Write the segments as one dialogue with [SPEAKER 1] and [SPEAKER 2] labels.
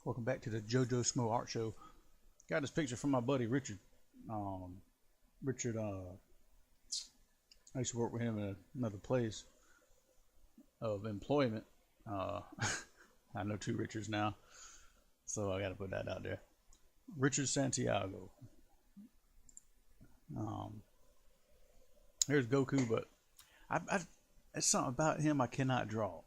[SPEAKER 1] Welcome back to the JoJo Smo Art Show. Got this picture from my buddy Richard. Richard, I used to work with him in another place of employment. I know two Richards now, so I got to put that out there. Richard Santiago. Here's Goku, but it's something about him I cannot draw.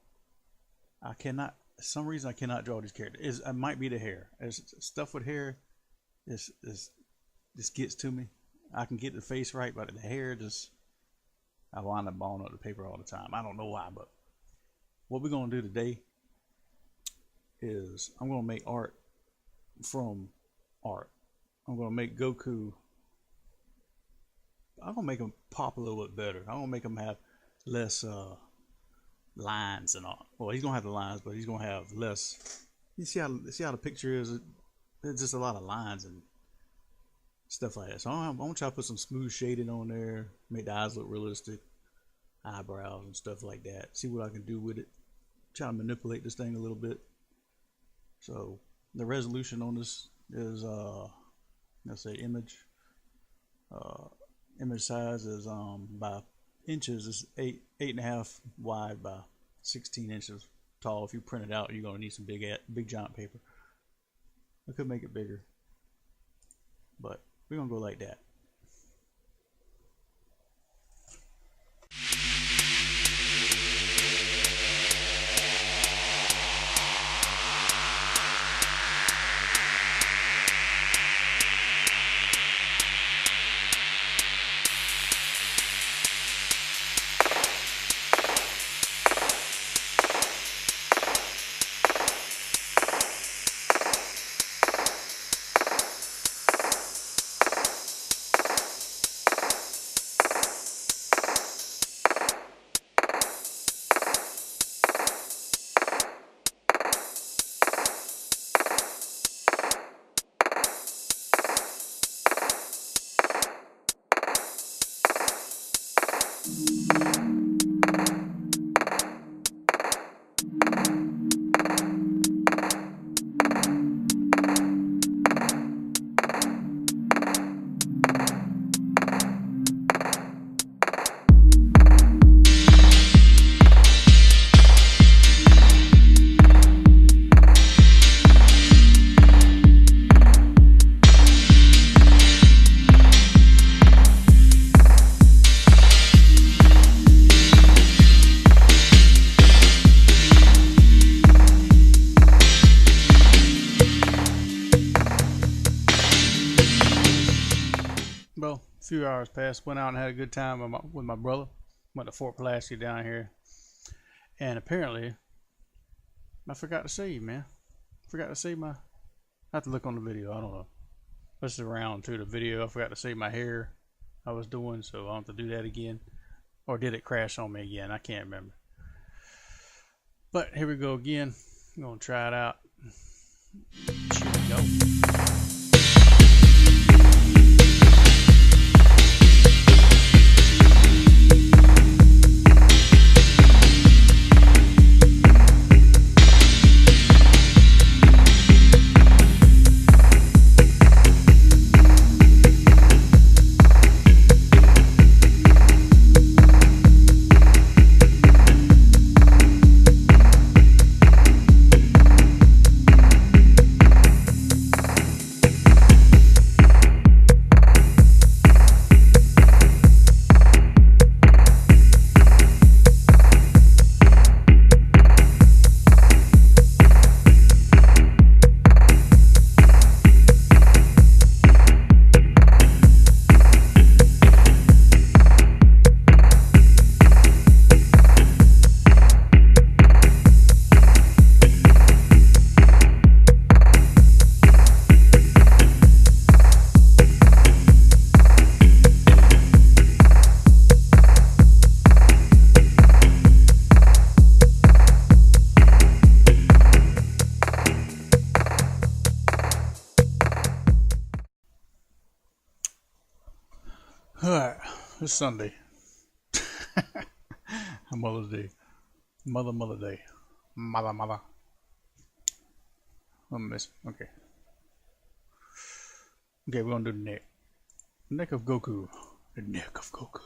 [SPEAKER 1] For some reason I cannot draw this character. It might be the hair. It's stuff with hair this gets to me. I can get the face right, but the hair I wind up balling up the paper all the time. I don't know why, but what we're gonna do today is I'm gonna make art from art. I'm gonna make Goku. I'm gonna make him pop a little bit better. I'm gonna make him have less lines and all. Well, he's gonna have the lines, but he's gonna have less. You see how the picture is? There's just a lot of lines and stuff like that. So I'm gonna try to put some smooth shading on there, make the eyes look realistic, eyebrows and stuff like that. See what I can do with it. Try to manipulate this thing a little bit. So the resolution on this is let's say image size is by inches is 8.5 wide by 16 inches tall. If you print it out, you're gonna need some big giant paper. I could make it bigger, but we're gonna go like that. Well, a few hours passed. Went out and had a good time with my brother. Went to Fort Pulaski down here, and apparently, I forgot to save, man. Forgot to save my. I have to look on the video. I don't know. This is around to the video. I forgot to save my hair. I was doing, so I'll have to do that again, or did it crash on me again? I can't remember. But here we go again. I'm gonna try it out. Here we go. Alright, it's Sunday. Mother's Day. Mother Day. Mother. I'm missing. Okay. Okay, we're gonna do the neck. Neck of Goku. The neck of Goku.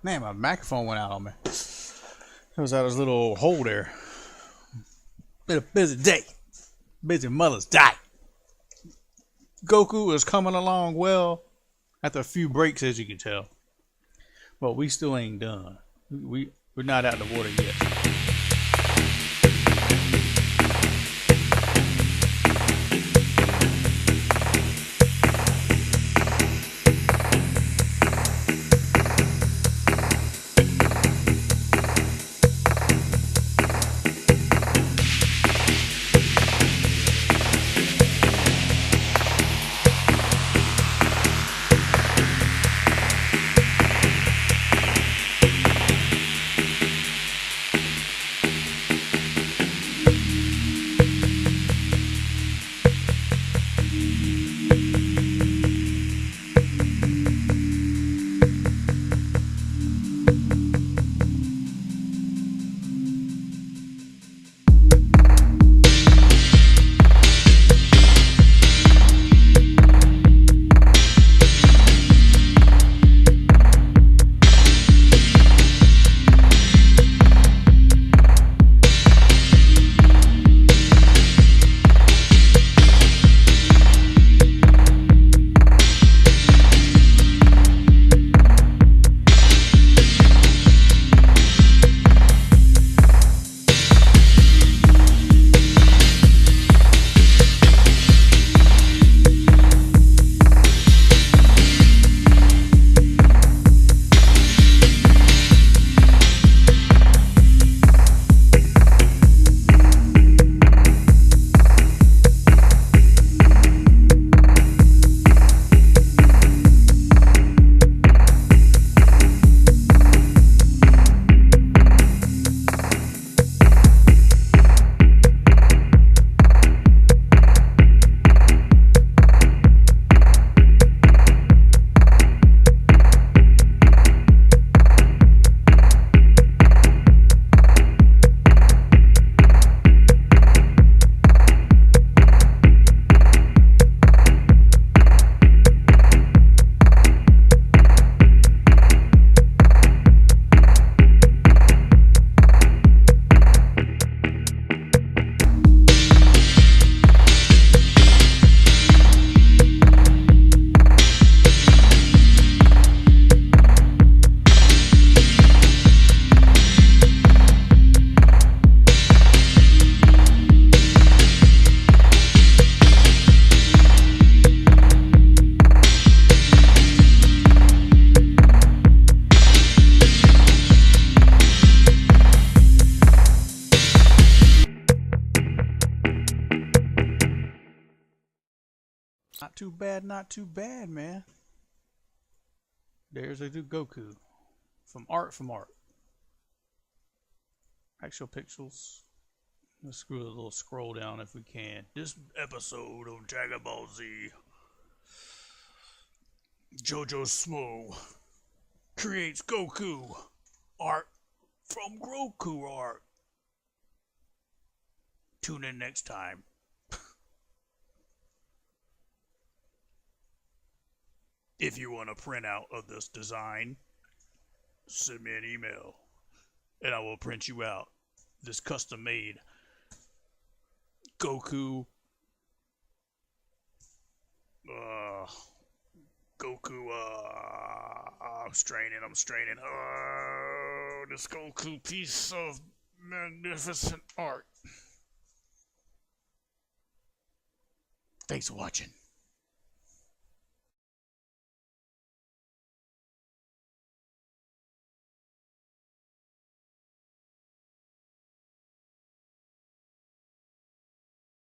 [SPEAKER 1] Man, my microphone went out on me. It was out of this little hole there. Been a busy day. Busy Mother's Day. Goku is coming along well after a few breaks, as you can tell. But we still ain't done. We're not out of the water yet. too bad, not too bad, man. There's a Goku from art. Actual pixels. Let's screw a little scroll down if we can. This episode of DragonBallZ, JoJo Smo creates Goku art from Goku art. Tune in next time. If you want a printout of this design, send me an email and I will print you out this custom made Goku I'm straining. This Goku piece of magnificent art. Thanks for watching.